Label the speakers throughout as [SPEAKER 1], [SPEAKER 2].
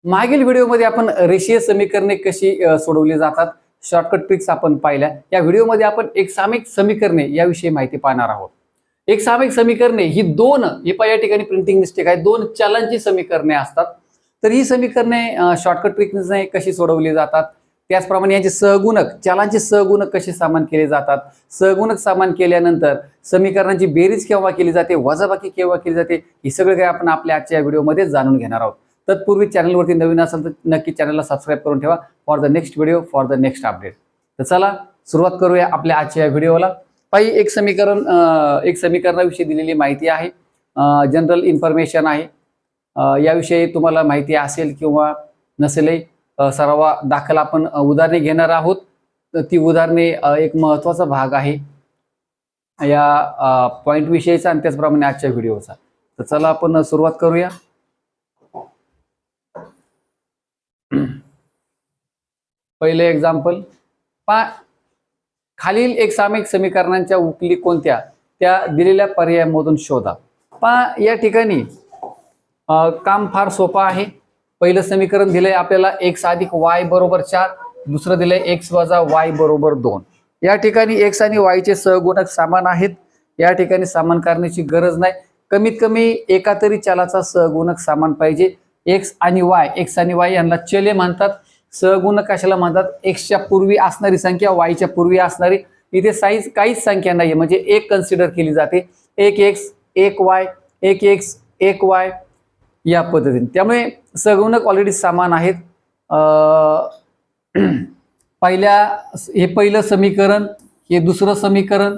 [SPEAKER 1] मागील व्हिडिओमध्ये आपण रेषीय समीकरणे कशी सोडवली जातात शॉर्टकट ट्रिक्स आपण पाहिल्या। या व्हिडिओमध्ये आपण एक सामायिक समीकरणे याविषयी माहिती पाहणार आहोत। एक सामायिक समीकरणे ही दोन या ठिकाणी प्रिंटिंग मिस्टेक आहे, दोन चलांची समीकरणे असतात। तर ही समीकरणे शॉर्टकट ट्रिक्सने कशी सोडवली जातात, त्याचप्रमाणे यांचे सहगुणक चलांचे सहगुणक कसे समान केले जातात, सहगुणक समान केल्यानंतर समीकरणांची बेरीज केव्हा केली जाते, वजाबाकी केव्हा केली जाते, हे सगळं काही आपण आपल्या आजच्या व्हिडिओमध्ये जाणून घेणार आहोत। तत्पूर्वी चॅनलवरती नवीन असाल तर नक्की चॅनलला सबस्क्राईब करून ठेवा for the next video, for the next update. तर चला सुरुवात करूया आपल्या आजच्या व्हिडिओला। पायी एक समीकरणाविषयी दिलेली माहिती आहे, जनरल इन्फॉर्मेशन आहे। याविषयी तुम्हाला माहिती असेल किंवा नसेलही सर्व दाखल आपण उदाहरणे घेणार आहोत। ती उदाहरणे एक महत्त्वाचा भाग आहे या पॉइंट विषयीचा आणि त्याचप्रमाणे आजच्या व्हिडिओचा। तर चला आपण सुरुवात करूया। पहिले एक्झाम्पल खालील एक सामायिक समीकरणांच्या उकली कोणत्या त्या दिलेल्या पर्यायांमधून शोधा। या ठिकाणी काम फार सोपं आहे। पहिलं समीकरण दिलंय आपल्याला x अधिक y बरोबर 4, दुसरं दिलंय x वजा y बरोबर 2। या ठिकाणी x आणि y चे सहगुणक समान आहेत, या ठिकाणी समान करण्याची गरज नाही। कमीत कमी एका तरी चलाचा सहगुणक समान पाहिजे। x आणि y यांना चले म्हणतात, सहगुणक कशाला म्हणतात, x च्या पूर्वी असणारी संख्या y च्या पूर्वी असणारी, इथे साईज काहीच संख्या नाहीये म्हणजे एक कन्सिडर केली जाते, एक x एक y एक x एक y या पद्धतीने। त्यामुळे सहगुणक ऑलरेडी समान आहेत। हे पहिलं समीकरण, हे दुसरं समीकरण।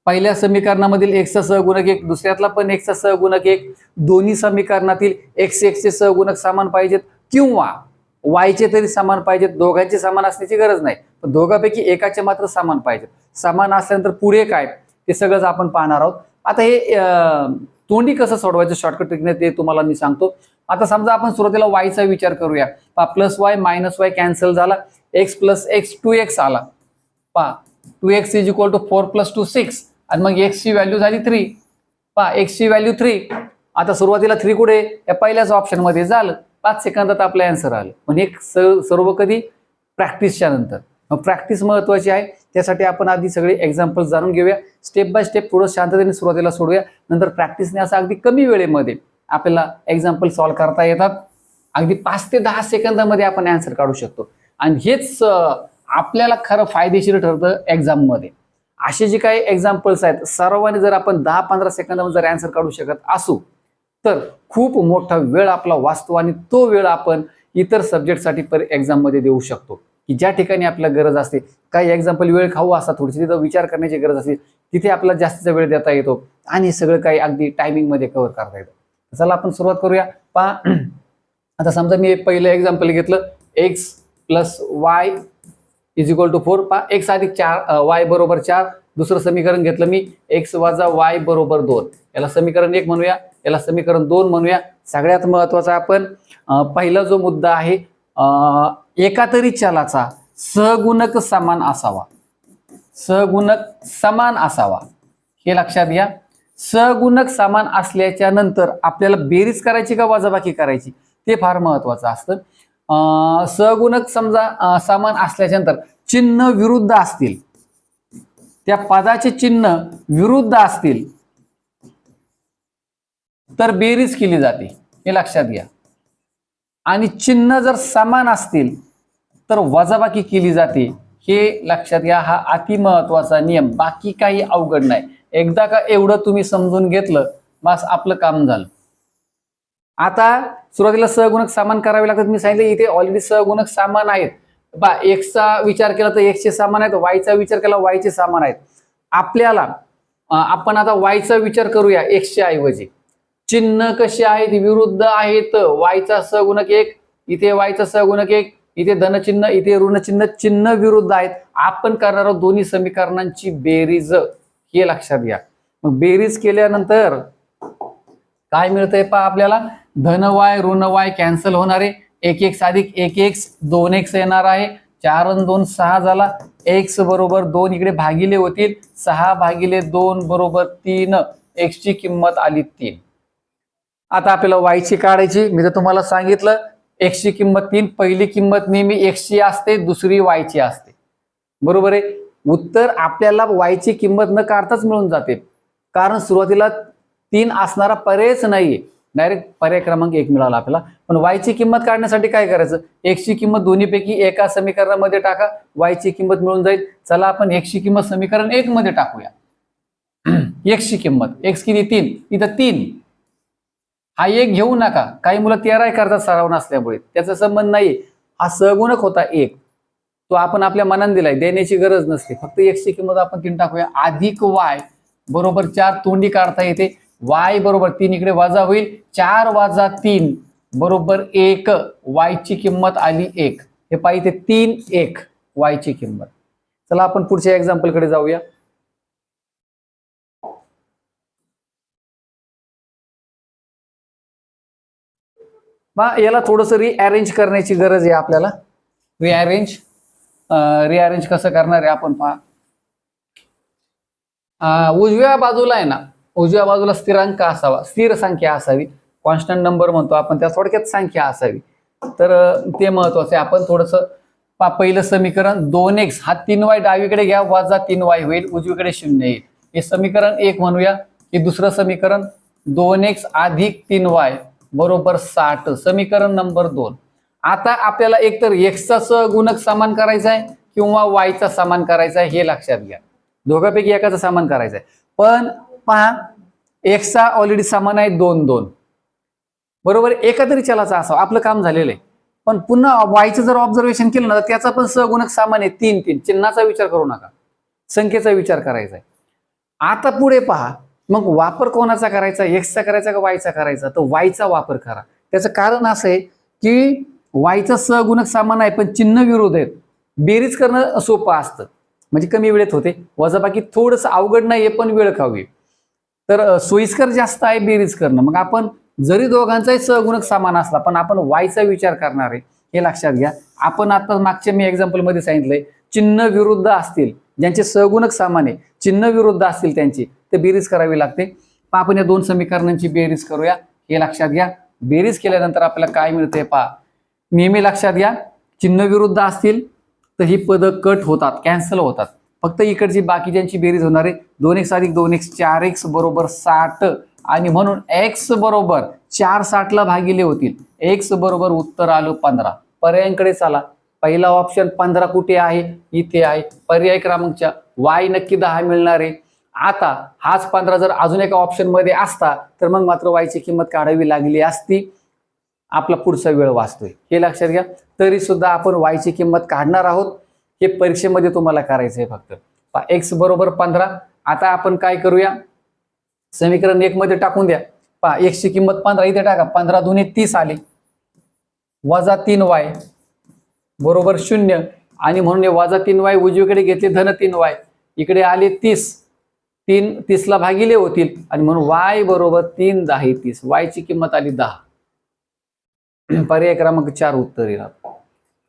[SPEAKER 1] पहिल्या समीकरणामधील x चा सहगुणक 1, दुसऱ्यातला पण x चा सहगुणक 1। दोन्ही समीकरणातील x चे सहगुणक समान पाहिजेत किंवा y चे तरी समान पाहिजेत। दोघांचे समान असण्याची गरज नाही, पण दोघांपैकी एकाचे मात्र समान पाहिजेत। समान असल्यानंतर पुढे काय ते सगळंच आपण पाहणार आहोत। आता हे तोंडी कसं सोडवायचं शॉर्टकट ट्रिकने ते तुम्हाला मी सांगतो। आता समजा आपण सुरुवातीला y चा विचार करूया। Plus y minus y cancel झाला, x प्लस x 2x आला। 2x is equal to 4 plus 2 6 आणि मग x ची व्हॅल्यू झाली 3। x ची व्हॅल्यू 3। आता सुरुवातीला 3 कुठे या पहिल्याच ऑप्शन मध्ये झालं, 5 सेकंदात आपलं आन्सर आलं। म्हणजे सर्व कधी प्रॅक्टिसच्या नंतर। प्रॅक्टिस महत्वाची आहे, त्यासाठी आपण आधी सगळे एक्झाम्पल जाणून घेऊया, स्टेप बाय स्टेप थोडं शांततेने सुरुवातीला सोडूया, नंतर प्रॅक्टिसने असं अगदी कमी वेळेमध्ये आपल्याला एक्झाम्पल सॉल्व्ह करता येतात। अगदी 5 ते 10 सेकंदामध्ये आपण आन्सर काढू शकतो आणि हेच आपल्याला खरं फायदेशीर ठरतं एक्झाम मध्ये। असे जे काही एक्झाम्पल्स आहेत सर्वांनी जर आपण 10-15 सेकंदामध्ये जर आन्सर काढू शकत असू तर खूप मोठा वेळ आपला वाचतो आणि तो वेळ आपण इतर सब्जेक्टसाठी एक्झाम मध्ये देऊ शकतो की ज्या ठिकाणी आपल्याला गरज असते। काही एक्झाम्पल वेळ खाऊ असतात, थोडीशी तिथं विचार करण्याची गरज असते, तिथे आपल्याला जास्तीचा वेळ देता येतो आणि सगळं काही अगदी टायमिंग मध्ये कव्हर करता येतं। चला आपण सुरुवात करूया। आता समजा मी पहिलं एक्झाम्पल घेतलं, x plus y is equal to 4, x अधिक 4 y बरोबर 4। दुसरं समीकरण घेतलं मी x वजा y बरोबर 2। याला समीकरण 1 म्हणूया, याला समीकरण 2 म्हणूया। सगळ्यात महत्वाचा आपण पहिला जो मुद्दा आहे, एका तरी चलाचा सहगुणक समान असावा। सहगुणक समान असावा हे लक्षात घ्या। सहगुणक समान असल्याच्या नंतर आपल्याला बेरीज करायची का वजाबाकी करायची ते फार महत्वाचं असतं। सहगुणक समजा समान असल्याच्या नंतर चिन्ह विरुद्ध असतील, त्या पदाचे चिन्ह विरुद्ध असतील तर बेरीज केली जाते हे लक्षात घ्या, आणि चिन्ह जर समान असतील तर वजाबाकी केली जाते हे लक्षात घ्या। हा अति महत्वाचा नियम, बाकी काही अवघड नाही। एकदा का एवढं तुम्ही समजून घेतलं बस आपलं काम झालं। आता सुरुवातीला सहगुणक समान करावे लागतात। मी सांगितलं इथे ऑलरेडी सहगुणक समान आहेत। x चा विचार केला तर x चे समान आहेत, y चा विचार केला y चे समान आहेत। आपल्याला आपण आता y चा विचार करूया x च्या ऐवजी। चिन्ह कसे आहेत, विरुद्ध आहेत। y चा सहगुणक 1, इथे y चा सहगुणक 1, इथे धनचिन्ह इथे ऋणचिन्ह, चिन्ह विरुद्ध आहेत। आपण करणार आहोत दोन्ही समीकरणांची बेरीज हे लक्षात घ्या। मग बेरीज केल्यानंतर काय मिळतंय आपल्याला, धन y ऋण y कॅन्सल होणार आहे, 1x अधिक 1x 2x येणार आहे, 4 आणि 2 6 झाला। x बरोबर 2 इकडे भागिले होतील, 6 भागिले 2 बरोबर 3, x ची किंमत आली 3। आता आपल्याला y ची काढायची, मी तर तुम्हाला सांगितलं x ची किंमत 3, पहिली किंमत नेहमी x ची असते, दुसरी y ची असते. बरोबर आहे. उत्तर आपल्याला y ची किंमत न काढताच मिळून जाते, कारण सुरुवातीला 3 असणारा पर्यायच नाहीये. डायरेक्ट पर्याय क्रमांक 1 मिळाला आपल्याला. पण y ची किंमत काढण्यासाठी काय करायचं, x ची किंमत दोन्हीपैकी एका समीकरणामध्ये टाका, y ची किंमत मिळून जाईल. चला आपण x ची किंमत समीकरण 1 मध्ये टाकूया. x ची किंमत, x किती 3, इथं 3. हा 1 घेऊ नका, काही मुलं 13 करतात सराव नसल्यामुळे, त्याचा संबंध नाही. हा सहगुणक होता 1, तो आपण आपल्या मनाने दिलाय, देण्याची गरज नसते. फक्त x ची किंमत आपण 3 टाकूया. अधिक y बरोबर 4 तोंडी काढता येते. y बरोबर 3 इकडे वजा होईल, 4 वजा 3 बरोबर 1. y ची किंमत आली 1. हे पाहिजे 3 1 y ची किंमत. चला आपण पुढच्या एक्झाम्पल कडे जाऊया. याला थोडस रिअरेंज करण्याची गरज आहे आपल्याला. रिअरेंज कसं करणार आहे आपण पहा. उजव्या बाजूला आहे ना, उजव्या बाजूला स्थिरांक असावा, स्थिर संख्या असावी, कॉन्स्टंट नंबर म्हणतो आपण, त्या थोडक्यात संख्या असावी. तर ते महत्वाचं आहे. आपण थोडस पहिलं समीकरण 2x हा 3y डावीकडे घ्या, वजा 3y होईल, उजवीकडे 0 येईल. हे समीकरण 1 म्हणूया. हे दुसरं समीकरण 2x अधिक 3y बरोबर 60, समीकरण नंबर 2. आता आपल्याला एकतर x चा सहगुणक समान करायचा आहे किंवा y चा समान करायचा आहे, हे लक्षात घ्या. दोघांपैकी एकाचा समान करायचा आहे. पण पहा, x चा ऑलरेडी समान आहे 2 2, बरोबर. एका तरी चलाचा असावा, आपलं काम झालेलं आहे. पण पुन्हा y चं जर ऑब्झर्वेशन केलं ना, तर त्याचा पण सहगुणक समान आहे 3 3. चिन्हाचा विचार करू नका, संख्येचा विचार करायचा आहे. आता पुढे पहा, मग वापर कोणाचा करायचा, x चा करायचा का y चा करायचा, तर y चा वापर करा. त्याचं कारण असं आहे की y चा सहगुणक समान आहे पण चिन्ह विरोध आहेत. बेरीज करणं सोपं असतं, म्हणजे कमी वेळेत होते. वजाबाकी थोडंसं अवघड नाहीये पण वेळ खावी, तर सोयीस्कर जास्त आहे बेरीज करणं. मग आपण जरी दोघांचाही सहगुणक समान असला पण आपण y चा विचार करणार आहे, हे लक्षात घ्या. आपण आता मागच्या मी एक्झाम्पल मध्ये सांगितलंय, चिन्ह विरुद्ध असतील, ज्यांचे सहगुणक समान आहे, चिन्ह विरुद्ध असतील त्यांची, ते बेरीज करावी लागते. आपण या दोन समीकरणांची बेरीज करूया, हे लक्षात घ्या. बेरीज केल्यानंतर आपल्याला काय मिळते पहा. नेहमी लक्षात घ्या, चिन्ह विरुद्ध असतील तर ही पदं कट होतात, कॅन्सल होतात. फक्त इकडची बाकीच्यांची बेरीज होणार आहे. 2x अधिक 2x 4x बरोबर 60, आणि म्हणून x बरोबर 4 60 ला भागिले होतील. x बरोबर उत्तर आलं 15. पर्यायांकडे चला. पहिला ऑप्शन 15 कुठे आहे, इथे आहे. पर्याय क्रमांकच्या y नक्की 10 मिळणार आहे. आता हाच 15 जर अजून एका ऑप्शन मध्ये असता तर मग मात्र y ची किंमत काढावी लागली असती. आपला पुढचा वेळ वाचतोय, हे लक्षात घ्या. तरी सुद्धा आपण y ची किंमत काढणार आहोत. हे परीक्षेमध्ये तुम्हाला करायचं आहे फक्त. x बरोबर 15. आता आपण काय करूया, समीकरण 1 मध्ये टाकून द्या. पहा, x ची किंमत 15 इथे टाका. 15 दुने 30 आले, वजा 3y बरोबर 0, आणि म्हणून हे वजा 3y उजवीकडे घेतले, धन 3y इकडे आले 30. 3 30 ला भागिले होतील, आणि म्हणून y बरोबर 3 10 30. y ची किंमत आली 10. पर्याय क्रमांक 4 उत्तर येईल.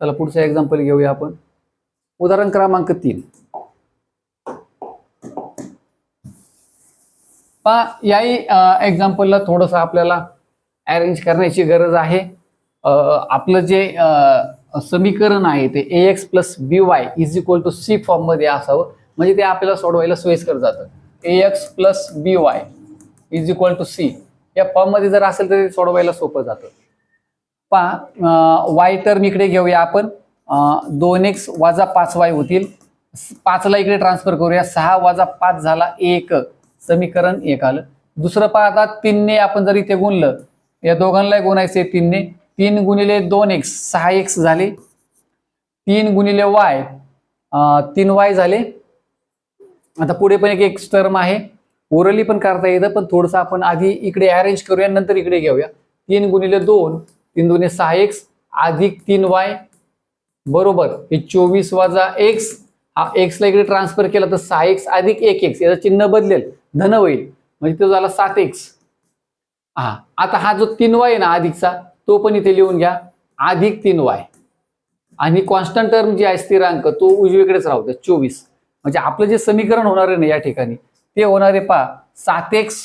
[SPEAKER 1] चला पुढचा एक्झाम्पल घेऊया आपण. उदाहरण क्रमांक 3. पहा, याही एक्झाम्पलला थोडस आपल्याला अरेंज करण्याची गरज आहे. आपलं जे समीकरण आहे ते ax plus by is equal to c form मध्ये असावं, म्हणजे ते आपल्याला सोडवायला सोयीस्कर जातं. ax plus by is equal to c या फॉर्म मध्ये जर असेल तर सोडवायला सोपं जातं. पहा, y टर्म इकडे घेऊया आपण. 2x वजा 5y होतील. 5 ला इकडे ट्रान्सफर करूया. 6 वजा 5 झाला 1, समीकरण 1 आलं. दुसरं पहा, आता 3 ने आपण जर इथे गुणलं, या दोघांना गुणायचे 3 ने. 3 गुणिले 2x 6x झाले. 3 गुणिले y 3y झाले. आता पुढे पण एक टर्म आहे, ओरली पण करता येतं, पण थोडंसं आपण आधी इकडे अरेंज करूया, नंतर इकडे घेऊया. 3 गुणिले 2 3 दुने 6x अधिक 3y बरोबर हे 24 वजा x. हा x ला इकडे ट्रान्सफर केला तर 6x अधिक 1x, याचं चिन्ह बदलेल, धन होईल, म्हणजे तो झाला 7x. आता हा जो 3y आहे ना अधिकचा, तो पण इथे लिहून घ्या, अधिक 3y. आणि कॉन्स्टंट टर्म जी आहे स्थिरांक, तो उजवीकडेच राहू द्या 24. म्हणजे आपलं जे समीकरण होणार आहे ना या ठिकाणी, ते होणार आहे पहा 7x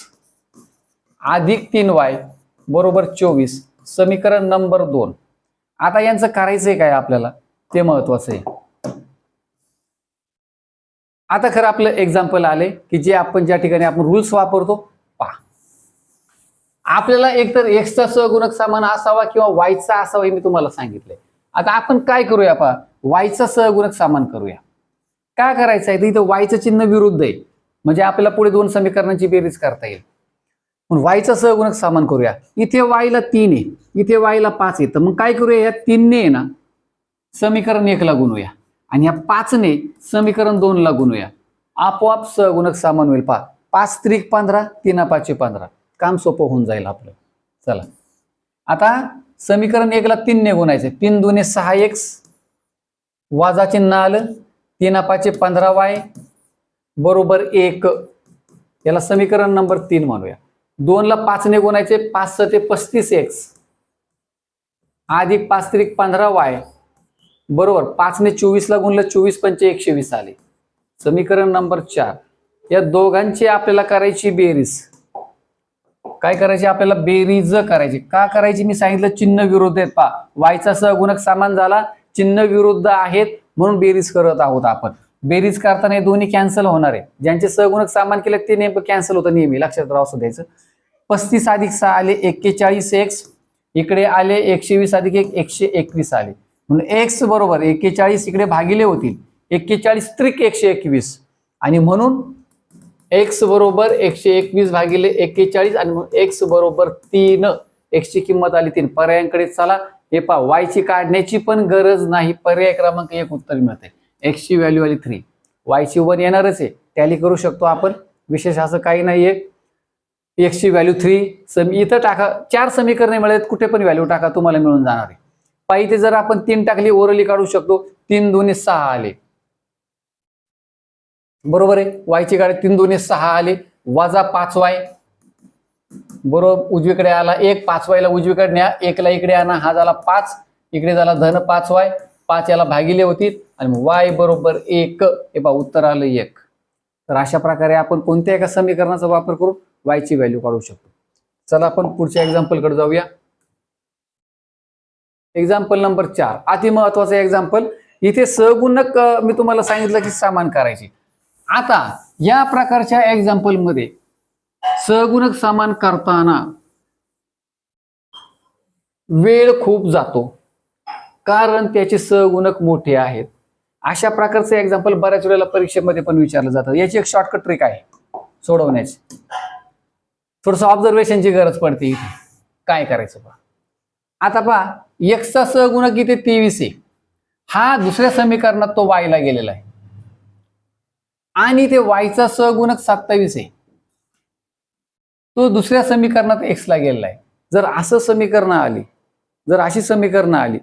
[SPEAKER 1] अधिक 3y बरोबर 24, समीकरण नंबर 2. आता यांचं करायचंय काय आपल्याला ते महत्वाचं आहे. आता खरं आपलं एक्झाम्पल आले की जे आपण ज्या ठिकाणी आपण रूल्स वापरतो पहा. आपल्याला एकतर एक्सचा सहगुणक समान असावा किंवा वायचा असावा हे मी तुम्हाला सांगितलंय. आता आपण काय करूया पहा, वायचा सहगुणक समान करूया. काय करायचं आहे, तर इथं वायचं चिन्ह विरुद्ध आहे म्हणजे आपल्याला पुढे दोन समीकरणांची बेरीज करता येईल. म्हणून वायचा सहगुणक समान करूया. इथे वायला 3 आहे, इथे वायला 5 आहे. तर मग काय करूया, या 3 ने ना समीकरण 1 ला गुणूया आणि या 5 ने समीकरण 2 ला गुणूया. आपोआप सहगुणक समान होईल. पहा 5 त्रिक 15, 3 5 15. काम सोपं होऊन जाईल आपलं. चला आता समीकरण 1 ला 3 ने गुणायचं. 3 दुने 6x वाजा चिन्ह आलं. 3 5 15y बरोबर 1. याला समीकरण नंबर 3 म्हणूया. 2 ला 5 ने गुणायचे. 5 7 35x अधिक 5 त्रिक 15y बरोबर 5 ने 24 ला गुणलं. 24 पंचे 120 आले. समीकरण नंबर 4. या दोघांची आपल्याला करायची बेरीज. काय करायची आपल्याला, बेरीज करायची. का करायची मी सांगितलं, चिन्ह विरुद्ध आहेत. पहा वायचा सहगुणक समान झाला, चिन्ह विरुद्ध आहेत म्हणून बेरीज करत आहोत आपण. बेरीज करताना हे दोन्ही कॅन्सल होणार आहे. ज्यांचे सहगुणक समान केले ते नेमकं कॅन्सल होतं नेहमी, लक्षात राहू असं द्यायचं. 35 अधिक 6 आले 41x, इकडे आले 120 अधिक 1 121 आले. म्हणून x बरोबर 41 इकडे भागिले होतील 41 त्रिक 121 आणि म्हणून x बरोबर 121 भागिले 41 आणि x बरोबर 3. x ची किंमत आली 3. पर्यायांकडे चला. हे पहा y ची काढण्याची पण गरज नाही. पर्याय क्रमांक 1 उत्तर मिळते. x ची व्हॅल्यू आली 3, y ची 1 येणारच आहे. टॅली करू शकतो आपण, विशेष असं काही नाहीये. x ची व्हॅल्यू 3 इथं टाका. 4 समीकरणे मिळत कुठे पण व्हॅल्यू टाका तुम्हाला मिळून जाणार आहे. पहा इथे जर आपण 3 टाकली ओरली काढू शकतो. 3 दुने 6 आले बरोबर आहे. वायची गाडी 3 दुने 6 आले वजा 5y बरोबर उजवीकडे आला 1. 5y ला उजवीकडे न्या, 1 ला इकडे आणा. हा झाला 5, इकडे झाला धन 5y. 5 याला भागिले होतील आणि y बरोबर 1. हे पहा उत्तर आलं 1. तर अशा प्रकारे आपण कोणत्या एका समीकरणाचा वापर करून y ची व्हॅल्यू काढू शकतो. चला आपण पुढच्या एक्झाम्पल कडे जाऊया. एक्झाम्पल नंबर 4 अति महत्वाचं एक्झाम्पल. इथे सहगुणक मी तुम्हाला सांगितलं की समान करायची. आता या प्रकारच्या एक्झाम्पल मध्ये सहगुणक समान करताना वेळ खूप जातो कारण त्याचे सहगुणक मोठे आहेत. अशा प्रकारचे एक्झाम्पल बऱ्याच वेळेला परीक्षेमध्ये पण विचारलं जातं. याची एक शॉर्टकट ट्रिक आहे सोडवण्याची. थोडस ऑब्झर्वेशनची गरज पडते इथे. काय करायचं पहा. आता पहा x चा सहगुणक इथे 23 आहे. हा दुसऱ्या समीकरणात तो y ला गेलेला आहे आणि ते y चा सहगुणक 27 आहे. तो दुसऱ्या समीकरणात x ला गेलेला आहे. जर असं समीकरण आली, जर अशी समीकरणं आली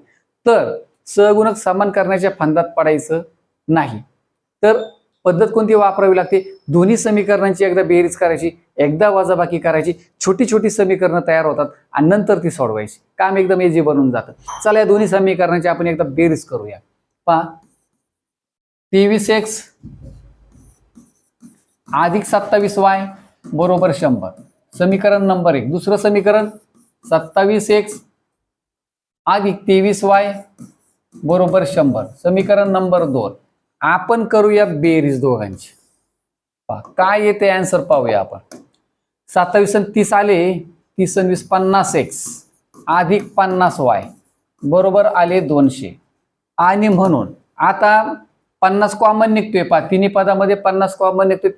[SPEAKER 1] तर सहगुणक समान करण्याच्या फंदात पडायचं नाही. तर पद्धत कोणती वापरावी लागते, दोन्ही समीकरणांची एकदा बेरीज करायची, एकदा वजाबाकी करायची. छोटी छोटी समीकरणं तयार होतात आणि नंतर ती सोडवायची. काम एकदम इझी बनून जातं. चला या दोन्ही समीकरणांची आपण एकदा बेरीज करूया. पहा 23x अधिक 27y बरोबर 100. समीकरण नंबर 1. दुसरं समीकरण 27x अधिक 23y बरोबर 100. समीकरण नंबर 2. आपण करूया बेरीज दोघांची. पहा काय येते आन्सर पाहूया आपण. 27 आणि 30 आले 30 आणि 20 50x अधिक 50y बरोबर आले 200. आणि म्हणून आता 50 कॉमन निघतोय. पहा तिन्ही पदामध्ये 50 कॉमन निघतोय.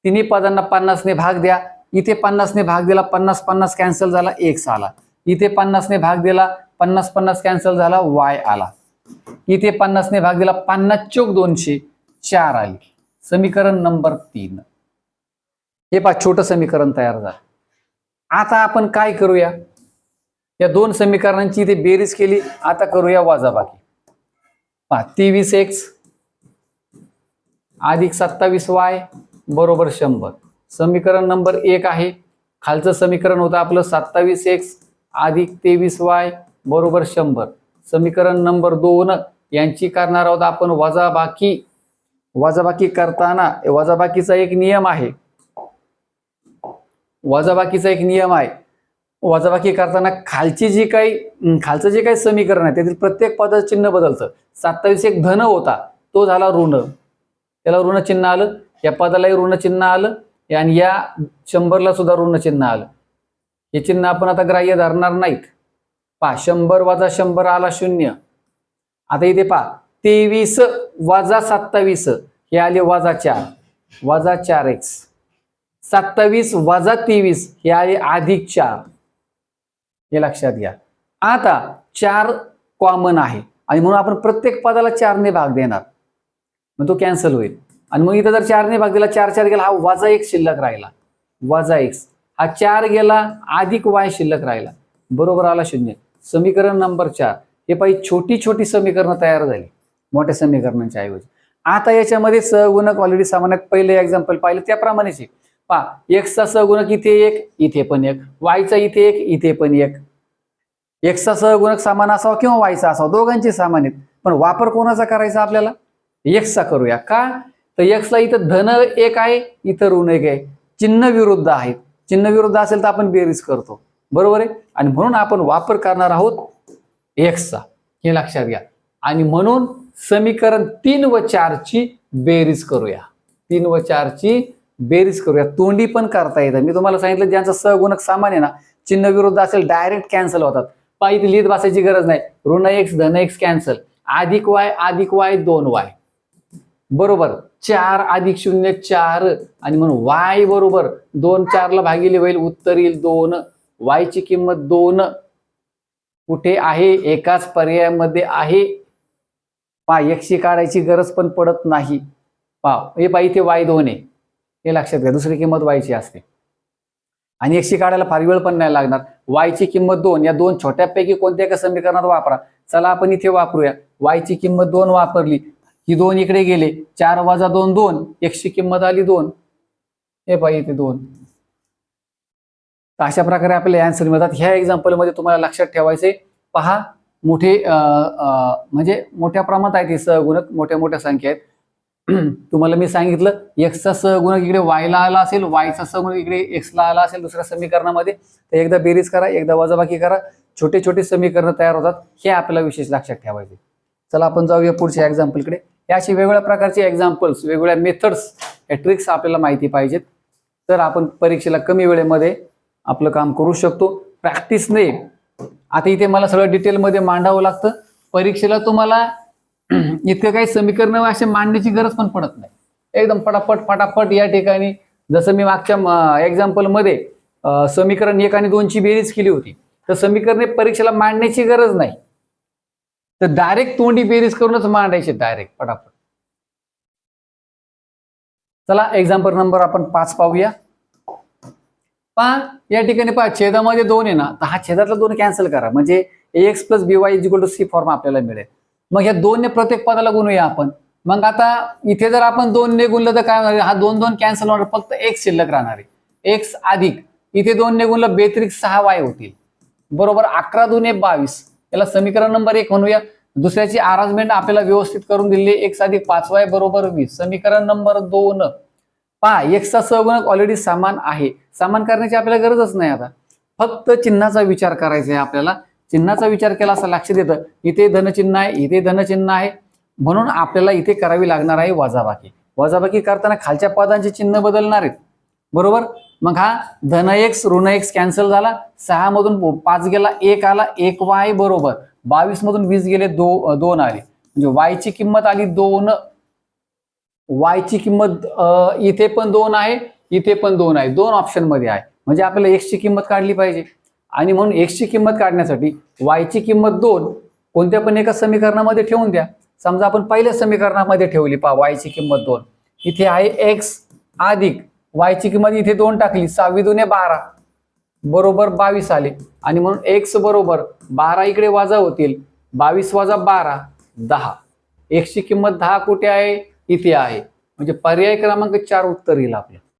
[SPEAKER 1] तिन्ही पदांना 50 ने भाग द्या. इथे 50 ने भाग दिला 50 50 कॅन्सल झाला x आला. इथे 50 ने भाग दिला 50 50 कॅन्सल झाला y आला. इथे 50 ने भाग दिला 50 चौक 200 4 आली. समीकरण नंबर 3. हे पहा छोटं समीकरण तयार झालं. आता आपण काय करूया, या दोन समीकरणांची इथे बेरीज केली. आता करूया वजाबाकी. पहा 23x अधिक 27y बरोबर 100. समीकरण नंबर 1 आहे. खालचं समीकरण होतं आपलं 27x अधिक 23y बरोबर 100. समीकरण नंबर 2 यांची करणार आहोत आपण वजाबाकी. वजाबाकी करताना वजाबाकीचा एक नियम आहे. वजाबाकीचा एक नियम आहे. वजाबाकी करताना खालची जी काही खालचं जे काही समीकरण आहे त्यातील प्रत्येक पदाचं चिन्ह बदलतं. 27 एक धन होता, तो झाला ऋण, त्याला ऋण चिन्ह आलं. या पदालाही ऋण चिन्ह आलं आणि या 100ला सुद्धा ऋण चिन्ह आलं. हे चिन्ह आपण आता ग्राह्य धरणार नाहीत. पहा 100 वजा 100 आला 0. आता इथे पहा 23 वजा 27 हे आले वजा 4, वजा 4x. 27 वजा 23 हे आले अधिक 4. हे लक्षात घ्या. आता 4 कॉमन आहे आणि म्हणून आपण प्रत्येक पदाला 4 ने भाग देणार, मग तो कॅन्सल होईल. आणि मग इथं जर 4 ने भाग दिला, 4 गेला, हा वजा 1 शिल्लक राहिला, वजा x. हा 4 गेला, अधिक y शिल्लक राहिला, बरोबर आला 0. समीकरण नंबर 4. हे पाहिजे छोटी छोटी समीकरणं तयार झाली मोठ्या समीकरणांच्या ऐवजी. आता याच्यामध्ये सहगुणक ऑलरेडी सामान्यात पहिले एक्झाम्पल पाहिलं त्याप्रमाणेच आहे. पहा एक्सचा सहगुणक इथे 1, इथे पण 1, वायचा इथे 1, इथे पण 1. एक्सचा सहगुणक समान असावा किंवा वायचा असावा, दोघांचे समान आहेत. पण वापर कोणाचा करायचा आपल्याला? एक्सचा करूया. का तर एक्सला इथं धन 1 आहे, इथं ऋण 1 आहे, चिन्ह विरुद्ध आहेत. चिन्ह विरुद्ध असेल तर आपण बेरीज करतो, बरोबर आहे. आणि म्हणून आपण वापर करणार आहोत एक्सचा, हे लक्षात घ्या. आणि म्हणून समीकरण 3 व 4 ची बेरीज करूया. 3 व 4 ची बेरीज करूया. तोंडी पण करता येतं. मी तुम्हाला सांगितलं ज्यांचा सहगुणक समान आहे ना, चिन्ह विरुद्ध असेल डायरेक्ट कॅन्सल होतात. पाहिजे लिहित बसायची गरज नाही. ऋण x धन x कॅन्सल, अधिक y 2y, बरोबर. 4 अधिक 0 4 आणि म्हणून y बरोबर 2 4 ला भागिले होईल, उत्तर येईल 2. y ची किंमत 2 कुठे आहे? एकाच पर्यायामध्ये आहे. पहा x ची काढायची गरज पण पडत नाही. पहा हे पहा इथे y 2 आहे, हे लक्षात घ्या. दुसरी किंमत y ची असते आणि x ची काढायला फार वेळ पण नाही लागणार. y ची किंमत 2, या दोन छोट्यापैकी कोणत्या एका समीकरणात वापरा. चला आपण इथे वापरूया. y ची किंमत 2 वापरली, ही 2 इकडे गेले, 4 वजा 2 2, x ची किंमत आली 2. हे पहा इथे 2. अशा प्रकारे आपल्याला आन्सर मिळतात. ह्या एक्झाम्पल मध्ये तुम्हाला लक्षात ठेवायचे, पहा मोठे म्हणजे मोठ्या प्रमाणात आहेत हे सहगुणक, मोठ्या मोठ्या संख्या आहेत. तुम्हाला मी सांगितलं एक्सचा सहगुणक इकडे वायला आला असेल, वायचा सहगुणक इकडे एक्सला आला असेल दुसऱ्या समीकरणामध्ये, तर एकदा बेरीज करा, एकदा वजाबाकी करा, छोटे छोटे समीकरण तयार होतात. हे आपल्याला विशेष लक्षात ठेवायचे. चला आपण जाऊया पुढच्या एक्झाम्पलकडे. या अशी वेगवेगळ्या प्रकारचे एक्झाम्पल्स, वेगवेगळ्या मेथड्स, या ट्रिक्स आपल्याला माहिती पाहिजेत, तर आपण परीक्षेला कमी वेळेमध्ये आपलं काम करू शकतो. प्रॅक्टिसने आता इथे मला सगळं डिटेलमध्ये मांडावं लागतं. परीक्षेला तुम्हाला इतकं काही समीकरण असे मांडण्याची गरज पण पडत नाही. एकदम फटाफट या ठिकाणी जसं मी मागच्या एक्झाम्पल मध्ये समीकरण 1 आणि 2 ची बेरीज केली होती, तर समीकरणे परीक्षेला मांडण्याची गरज नाही, तर डायरेक्ट तोंडी बेरीज करूनच मांडायचे डायरेक्ट फटाफट. चला एक्झाम्पल नंबर आपण 5 पाहूया. पहा या ठिकाणी पहा छेदामध्ये 2 आहे ना, तर हा छेदातला 2 कॅन्सल करा, म्हणजे ax + by = c फॉर्म आपल्याला मिळेल. मग या 2 ने प्रत्येक पदाला गुणूया आपण. मग आता इथे जर आपण 2 ने गुणलं तर काय होणार? हा 2 2 कॅन्सल होणार, फक्त x शिल्लक राहणार आहे. x अधिक इथे 2 ने गुणलं 42 6y होतील, बरोबर. 11 2 22. याला समीकरण नंबर 1 म्हणूया. दुसऱ्याची अरेंजमेंट आपल्याला व्यवस्थित करून दिली, x अधिक 5y बरोबर 20. समीकरण नंबर 2. पहा एक्सचा सहगुणक ऑलरेडी समान आहे, समान करण्याची आपल्याला गरजच नाही. आता फक्त चिन्हाचा विचार करायचा आहे आपल्याला. चिन्हाचा विचार केला असं लक्षात येतं, इथे धनचिन्ह आहे, इथे धनचिन्ह आहे, म्हणून आपल्याला इथे करावी लागणार आहे वजाबाकी. वजाबाकी करताना खालच्या पदांचे चिन्ह बदलणार आहेत, बरोबर. मग हा धन x ऋण x कॅन्सल झाला, 6 मधून 5 गेला, 1 आला, 1y बरोबर. 22 मधून 20 गेले, 2 आले, म्हणजे y ची किंमत आली 2. y ची किंमत इथे पण 2 आहे, इथे पण 2 आहे, 2 ऑप्शन मध्ये आहे, म्हणजे आपल्याला x ची किंमत काढली पाहिजे. आणि म्हणून x ची किंमत काढण्यासाठी y ची किंमत 2 कोणत्या पण एका समीकरणामध्ये ठेवून द्या. समजा आपण पहिल्या समीकरणामध्ये ठेवली, पहा y ची किंमत 2, इथे आहे x अधिक y ची किंमत इथे 2 टाकली, 6 2 12 बरोबर 22 आले. आणि म्हणून x बरोबर 12 इकडे वजा होतील, 22 वजा 12 10. x ची किंमत 10 कुठे आहे? इथे आहे, म्हणजे पर्याय क्रमांक 4 उत्तर येईल आपलं.